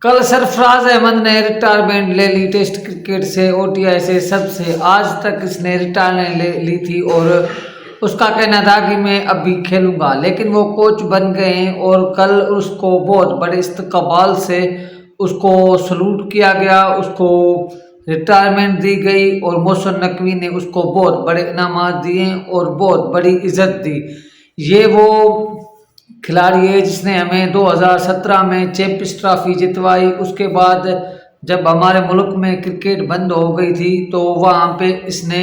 कल सरफराज अहमद ने रिटायरमेंट ले ली टेस्ट क्रिकेट से, ओडीआई से, सबसे। आज तक इसने रिटायरमेंट ले ली थी और उसका कहना था कि मैं अभी खेलूंगा, लेकिन वो कोच बन गए हैं और कल उसको बहुत बड़े इस्तकबाल से उसको सलूट किया गया, उसको रिटायरमेंट दी गई और मोहसिन नकवी ने उसको बहुत बड़े इनामात दिए और बहुत बड़ी इज्जत दी। ये वो खिलाड़ी है जिसने हमें 2017 में चैंपियंस ट्रॉफी जितवाई। उसके बाद जब हमारे मुल्क में क्रिकेट बंद हो गई थी तो वहाँ पे इसने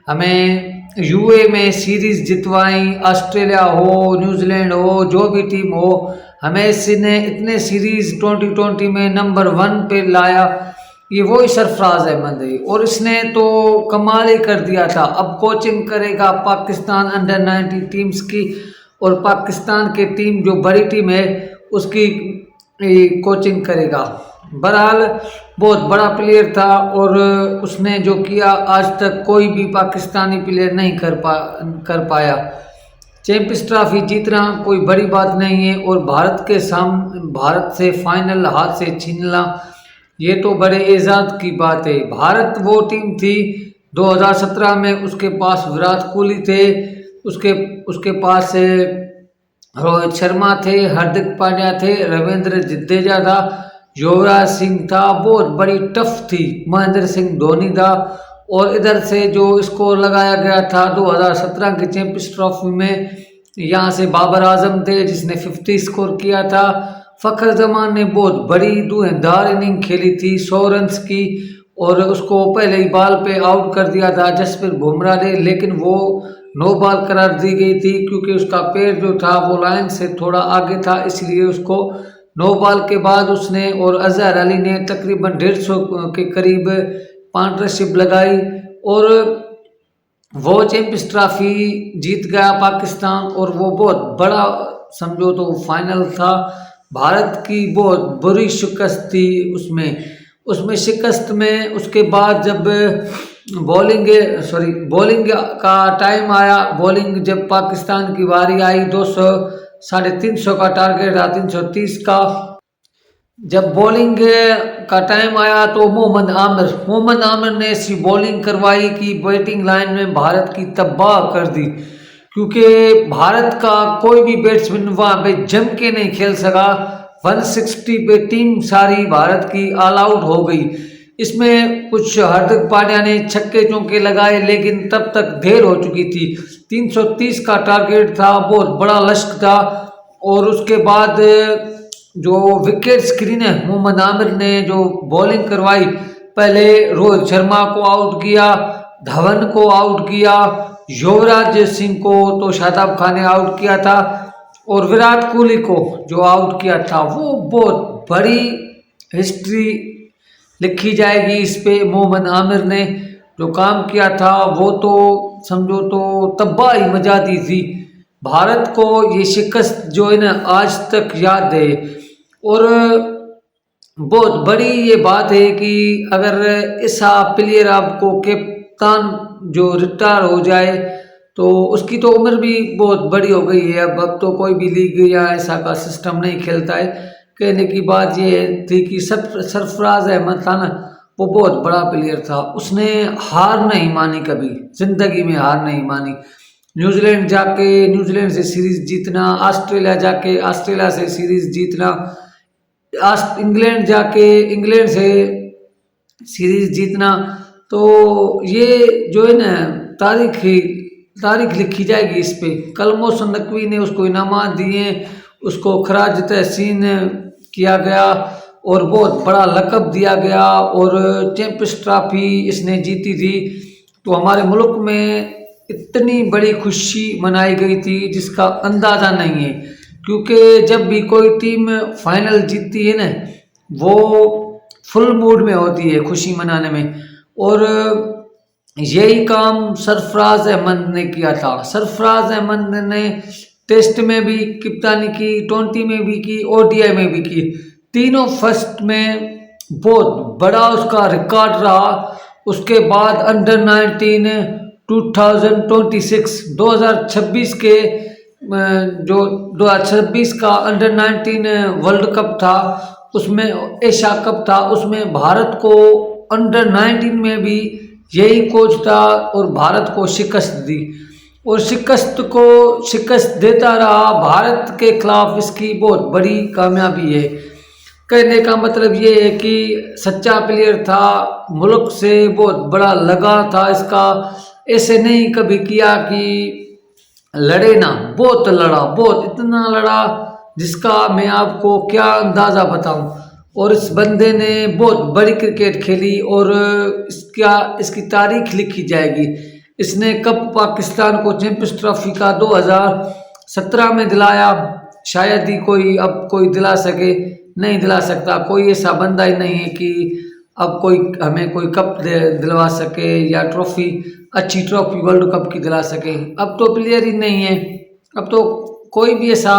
हमें यूए में सीरीज जितवाई। ऑस्ट्रेलिया हो, न्यूजीलैंड हो, जो भी टीम हो, हमें इसने इतने सीरीज 2020 में नंबर 1 पे लाया। ये वही सरफराज अहमद है और इसने तो कमाल ही कर दिया था। अब कोचिंग करेगा पाकिस्तान अंडर 19 टीम्स की और पाकिस्तान की टीम जो बड़ी टीम है उसकी कोचिंग करेगा। बहरहाल बहुत बड़ा प्लेयर था और उसने जो किया आज तक कोई भी पाकिस्तानी प्लेयर नहीं कर पाया। चैंपियंस ट्रॉफी जीतना कोई बड़ी बात नहीं है और भारत से फाइनल हाथ से छीनना ये तो बड़े एजाज की बात है। भारत वो टीम थी 2017 में, उसके पास विराट कोहली थे, उसके उसके पास रोहित शर्मा थे, हार्दिक पांड्या थे, रविंद्र जडेजा था, युवराज सिंह था, बहुत बड़ी टफ थी, महेंद्र सिंह धोनी था। और इधर से जो स्कोर लगाया गया था 2017 के चैंपियंस ट्रॉफी में, यहाँ से बाबर आजम थे जिसने 50 स्कोर किया था। फखर जमान ने बहुत बड़ी धुआंधार इनिंग खेली थी 100 रन्स की और उसको पहले ही बॉल पे आउट कर दिया था जसप्रीत बुमराह ने, लेकिन वो नो बॉल करार दी गई थी क्योंकि उसका पैर जो था वो लाइन से थोड़ा आगे था, इसलिए उसको नो बॉल के बाद उसने और अजहर अली ने तकरीबन 150 के करीब पार्टनरशिप लगाई और वो चैंपियंस ट्रॉफी जीत गया पाकिस्तान। और वो बहुत बड़ा समझो तो फाइनल था। भारत की बहुत बुरी शिकस्त थी उसमें शिकस्त में। उसके बाद जब बॉलिंग का टाइम आया, बॉलिंग जब पाकिस्तान की बारी आई, 200 350 का टारगेट था, 330 का। जब बॉलिंग का टाइम आया तो मोहम्मद आमिर ने ऐसी बॉलिंग करवाई कि बैटिंग लाइन में भारत की तबाह कर दी, क्योंकि भारत का कोई भी बैट्समैन वहाँ पे जम के नहीं खेल सका। 160 पे टीम सारी भारत की ऑल आउट हो गई। इसमें कुछ हार्दिक पांड्या ने छक्के चौके लगाए, लेकिन तब तक देर हो चुकी थी। 330 का टारगेट था, बहुत बड़ा लक्ष्य था। और उसके बाद जो विकेट स्क्रीन है, मोहम्मद आमिर ने जो बॉलिंग करवाई, पहले रोहित शर्मा को आउट किया, धवन को आउट किया, युवराज सिंह को तो शादाब खान ने आउट किया था और विराट कोहली को जो आउट किया था। वो बहुत बड़ी हिस्ट्री लिखी जाएगी इस पे। मोहम्मद आमिर ने जो काम किया था वो तो समझो तो तबाही मचा दी थी। भारत को ये शिकस्त जो है ना आज तक याद है और बहुत बड़ी ये बात है कि अगर ऐसा प्लेयर आपको कप्तान जो रिटायर हो जाए तो उसकी तो उम्र भी बहुत बड़ी हो गई है। अब तो कोई भी लीग या ऐसा का सिस्टम नहीं खेलता है। कहने की बात ये थी कि सरफराज अहमद था ना, वो बहुत बड़ा प्लेयर था, उसने हार नहीं मानी, कभी जिंदगी में हार नहीं मानी। न्यूजीलैंड जाके न्यूजीलैंड से सीरीज जीतना, ऑस्ट्रेलिया जाके ऑस्ट्रेलिया से सीरीज जीतना, इंग्लैंड जाके इंग्लैंड से सीरीज जीतना, तो ये जो है ना तारीख लिखी जाएगी इस पे। कल मोहसिन नकवी ने उसको इनामात दिए, उसको खराज तहसीन किया गया और बहुत बड़ा लक़ब दिया गया और चैंपियंस ट्रॉफी इसने जीती थी। तो हमारे मुल्क में इतनी बड़ी खुशी मनाई गई थी जिसका अंदाज़ा नहीं है, क्योंकि जब भी कोई टीम फाइनल जीतती है ना, वो फुल मूड में होती है खुशी मनाने में। और यही काम सरफराज अहमद ने किया था। सरफराज अहमद ने टेस्ट में भी कप्तानी की, 20 में भी की, ओडीआई में भी की, तीनों फर्स्ट में बहुत बड़ा उसका रिकॉर्ड रहा। उसके बाद अंडर 19 2026 के जो 2026 का अंडर 19 वर्ल्ड कप था उसमें एशिया कप था, उसमें भारत को अंडर 19 में भी यही कोच था और भारत को शिकस्त दी और शिकस्त देता रहा। भारत के खिलाफ इसकी बहुत बड़ी कामयाबी है। कहने का मतलब ये है कि सच्चा प्लेयर था, मुल्क से बहुत बड़ा लगा था इसका। ऐसे नहीं कभी किया कि लड़े ना, बहुत लड़ा, बहुत इतना लड़ा जिसका मैं आपको क्या अंदाज़ा बताऊं। और इस बंदे ने बहुत बड़ी क्रिकेट खेली और इसकी तारीख लिखी जाएगी। इसने कप पाकिस्तान को चैंपियंस ट्रॉफी का 2017 में दिलाया, शायद ही कोई दिला सके, नहीं दिला सकता। कोई ऐसा बंदा ही नहीं है कि अब हमें कोई कप दिलवा सके या अच्छी ट्रॉफी वर्ल्ड कप की दिला सके। अब तो प्लेयर ही नहीं है, अब तो कोई भी ऐसा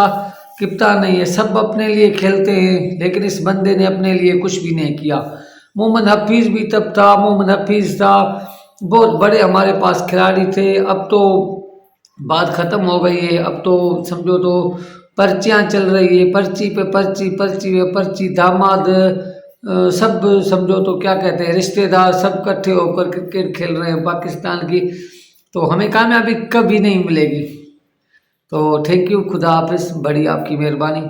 कप्तान नहीं है, सब अपने लिए खेलते हैं, लेकिन इस बंदे ने अपने लिए कुछ भी नहीं किया। मोहम्मद हफीज भी तब था, मोहम्मद हफीज था, बहुत बड़े हमारे पास खिलाड़ी थे। अब तो बात ख़त्म हो गई है, अब तो समझो तो पर्चियाँ चल रही है, पर्ची पे पर्ची, दामाद सब समझो तो क्या कहते हैं, रिश्तेदार सब इकट्ठे होकर क्रिकेट खेल रहे हैं पाकिस्तान की। तो हमें कामयाबी कभी नहीं मिलेगी। तो थैंक यू, खुदा हाफिज़, बड़ी आपकी मेहरबानी।